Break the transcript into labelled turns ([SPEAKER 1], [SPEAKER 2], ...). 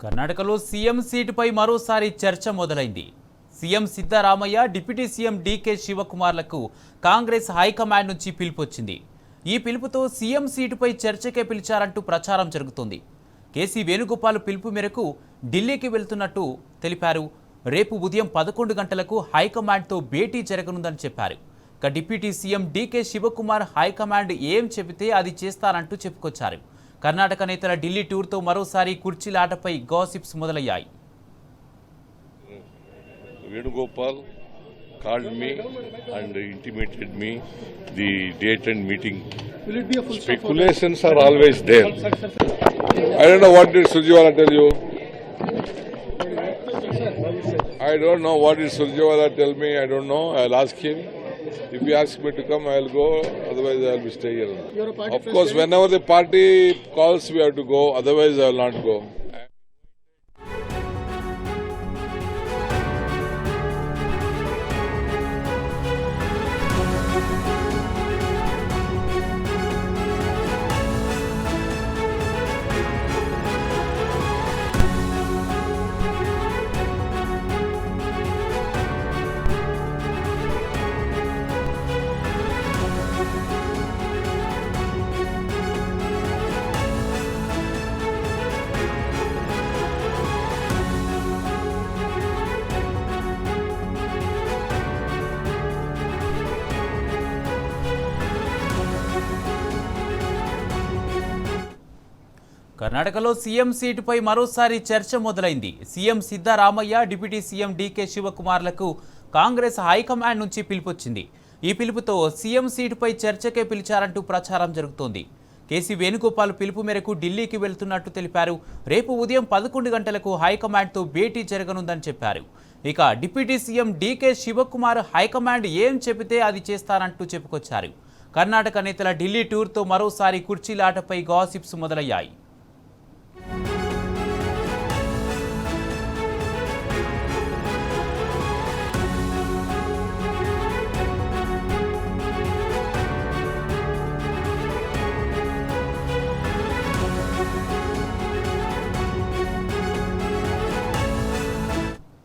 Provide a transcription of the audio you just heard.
[SPEAKER 1] కర్ణాటకలో సీఎం సీటుపై మరోసారి చర్చ మొదలైంది. CM Siddaramaiah, deputy CM DK శివకుమార్లకు కాంగ్రెస్ హైకమాండ్ నుంచి పిలుపొచ్చింది. ఈ పిలుపుతో సీఎం సీటుపై చర్చకే పిలిచారంటూ ప్రచారం జరుగుతోంది. కేసీ వేణుగోపాల్ పిలుపు మేరకు ఢిల్లీకి వెళ్తున్నట్టు తెలిపారు. రేపు ఉదయం 11 గంటలకు హైకమాండ్తో భేటీ జరగనుందని చెప్పారు. ఇక deputy CM DK Shivakumar high command ఏం చెబితే అది చేస్తారంటూ చెప్పుకొచ్చారు. కర్ణాటక నేతల ఢిల్లీ టూర్తో మరోసారి కుర్చీలాటపై గాసిప్స్ మొదలయ్యాయి.
[SPEAKER 2] Venugopal called me and intimated me the date and meeting.
[SPEAKER 3] Will it be a full
[SPEAKER 2] Speculations are always there. I don't know what did Surjewala tell you. I don't know what did Surjewala tell me. I don't know. I'll ask him. If he asks me to come, I'll go. Otherwise, I'll be staying here. Of course, whenever the party calls, we have to go. Otherwise, I will not go.
[SPEAKER 1] కర్ణాటకలో CM సీటుపై మరోసారి చర్చ మొదలైంది. CM Siddaramaiah, deputy CM DK శివకుమార్లకు Congress high command నుంచి పిలుపొచ్చింది. ఈ పిలుపుతో సీఎం సీటుపై చర్చకే పిలిచారంటూ ప్రచారం జరుగుతోంది. కేసీ వేణుగోపాల్ పిలుపు మేరకు ఢిల్లీకి వెళ్తున్నట్టు తెలిపారు. రేపు ఉదయం 11 గంటలకు హైకమాండ్తో భేటీ జరగనుందని చెప్పారు. ఇక deputy CM DK Shivakumar high command ఏం చెబితే అది చేస్తారంటూ చెప్పుకొచ్చారు. కర్ణాటక నేతల ఢిల్లీ టూర్తో మరోసారి కుర్చీలాటపై గాసిప్స్ మొదలయ్యాయి.